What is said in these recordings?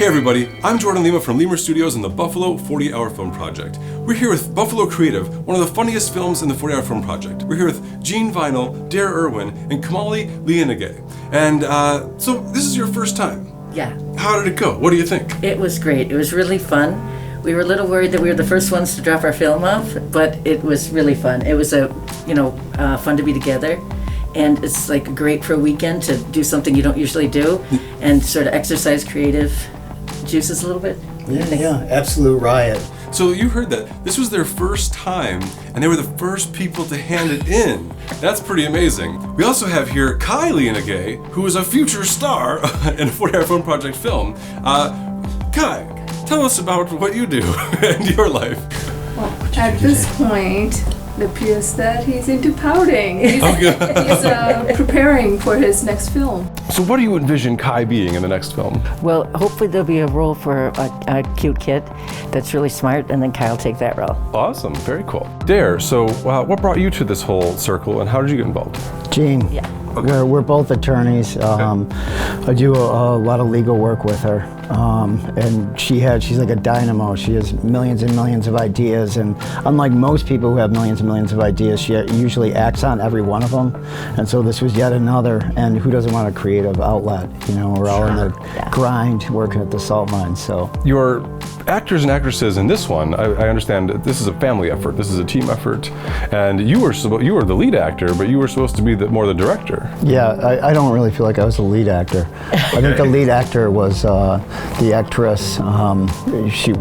Hey everybody, I'm Jordan Lima from Lemur Studios and the Buffalo 40-Hour Film Project. We're here with Buffalo Creative, one of the funniest films in the 40-Hour Film Project. We're here with Jeanne, Vinal, Daire, Irwin, and Kamali, Liyanage. And so this is your first time. Yeah. How did it go? What do you think? It was great. It was really fun. We were a little worried that we were the first ones to drop our film off, but it was really fun. It was fun to be together. And it's like great for a weekend to do something you don't usually do and sort of exercise creative juices a little bit. Yeah, absolute riot. So you heard that this was their first time and they were the first people to hand it in. That's pretty amazing. We also have here Kai Liyanage, who is a future star in a 40-Hour Film Project film. Kai, tell us about what you do in your life. Well, at this point, it appears that he's into pouting. He's preparing for his next film. So what do you envision Kai being in the next film? Well, hopefully there'll be a role for a cute kid that's really smart, and then Kai will take that role. Awesome, very cool. Daire, so what brought you to this whole circle and how did you get involved? Jeanne. Yeah. Okay. We're both attorneys. I do a lot of legal work with her. And she's like a dynamo. She has millions and millions of ideas, and unlike most people who have millions and millions of ideas, she usually acts on every one of them. And so this was yet another, and who doesn't want a creative outlet? You know, we're all in the grind working at the salt mine, so. Your actors and actresses in this one, I understand this is a family effort, this is a team effort, and you were the lead actor, but you were supposed to be more the director. Yeah, I don't really feel like I was the lead actor. I think the lead actor was the actress,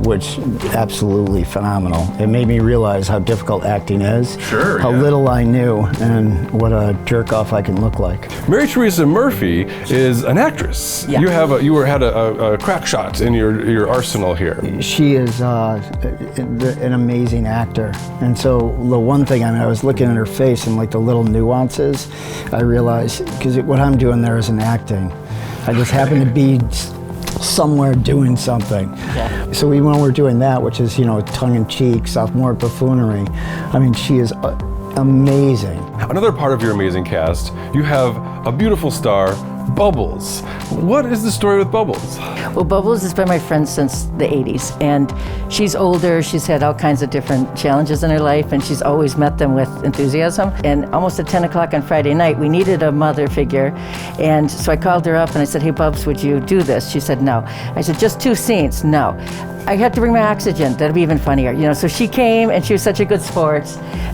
which absolutely phenomenal. It made me realize how difficult acting is, how little I knew, and what a jerk off I can look like. Mary Teresa Murphy is an actress. Yeah. You had a crack shot in your arsenal here. She is an amazing actor, and so the one thing, I was looking at her face and like the little nuances, I realized, because what I'm doing there isn't acting. I just happen to be somewhere doing something. Yeah. So even when we're doing that, which is, tongue-in-cheek, sophomoric buffoonery, she is amazing. Another part of your amazing cast, you have a beautiful star, Bubbles. What is the story with Bubbles? Well, Bubbles has been my friend since the 80s, and she's older, she's had all kinds of different challenges in her life, and she's always met them with enthusiasm. And almost at 10 o'clock on Friday night, we needed a mother figure, and so I called her up and I said, "Hey Bubs, would you do this?" She said, "No." I said, "Just 2 scenes?" "No." I had to bring my oxygen, that'd be even funnier. So she came and she was such a good sport,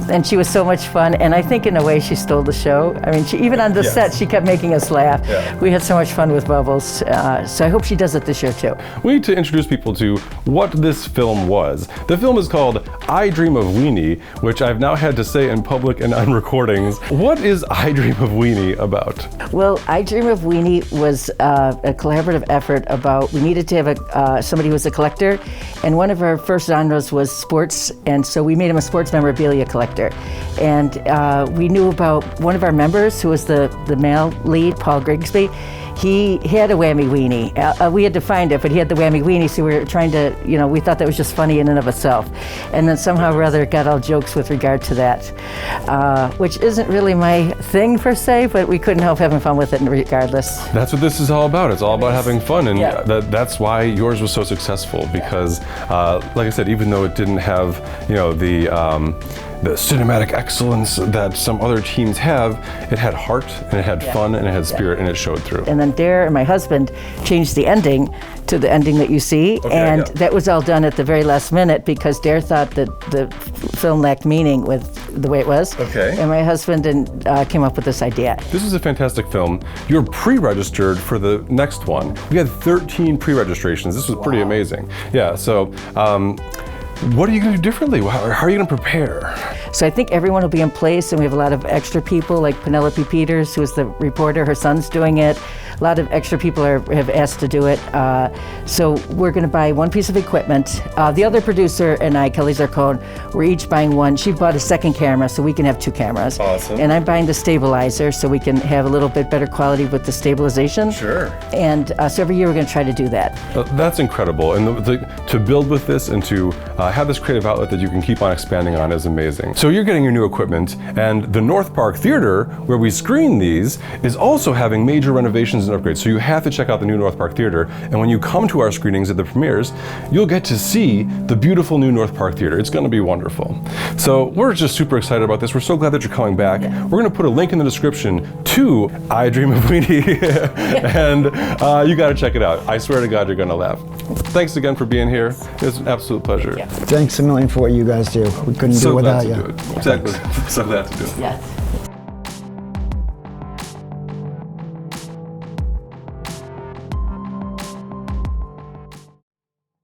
and she was so much fun, and I think in a way she stole the show. Even on the set, she kept making us laugh. Yeah. We had so much fun with Bubbles, so I hope she does it this year too. We need to introduce people to what this film was. The film is called I Dream of Weenie, which I've now had to say in public and on recordings. What is I Dream of Weenie about? Well, I Dream of Weenie was a collaborative effort about, we needed to have somebody who was a collector, and one of our first genres was sports, and so we made him a sports memorabilia collector. And we knew about one of our members who was the male lead, Paul Grigsby. He had a whammy weenie. We had to find it, but he had the whammy weenie, so we were trying to, we thought that was just funny in and of itself. And then somehow or other got all jokes with regard to that, which isn't really my thing per se, but we couldn't help having fun with it regardless. That's what this is all about. It's all about having fun, and that's why yours was so successful, because like I said, even though it didn't have, the cinematic excellence that some other teams have, it had heart, and it had fun, and it had spirit, and it showed through. And then Daire and my husband changed the ending to the ending that you see, that was all done at the very last minute because Daire thought that the film lacked meaning with the way it was. Okay. And my husband came up with this idea. This is a fantastic film. You're pre-registered for the next one. We had 13 pre-registrations. This was pretty amazing. Yeah, so what are you going to do differently? How are you going to prepare? So I think everyone will be in place, and we have a lot of extra people, like Penelope Peters, who is the reporter. Her son's doing it. A lot of extra people have asked to do it. So we're going to buy one piece of equipment. The other producer and I, Kelly Zarcone, we're each buying one. She bought a second camera, so we can have 2 cameras. Awesome. And I'm buying the stabilizer, so we can have a little bit better quality with the stabilization. Sure. And so every year we're going to try to do that. That's incredible. And to build with this and to have this creative outlet that you can keep on expanding on is amazing. So you're getting your new equipment, and the North Park Theater, where we screen these, is also having major renovations and upgrades. So you have to check out the new North Park Theater, and when you come to our screenings at the premieres, you'll get to see the beautiful new North Park Theater. It's going to be wonderful. So we're just super excited about this. We're so glad that you're coming back. Yeah. We're going to put a link in the description to I Dream of Weenie, and you got to check it out. I swear to God, you're going to laugh. Thanks again for being here. It was an absolute pleasure. Thanks a million for what you guys do. We couldn't do it without you. Exactly. So glad to do it. Yes.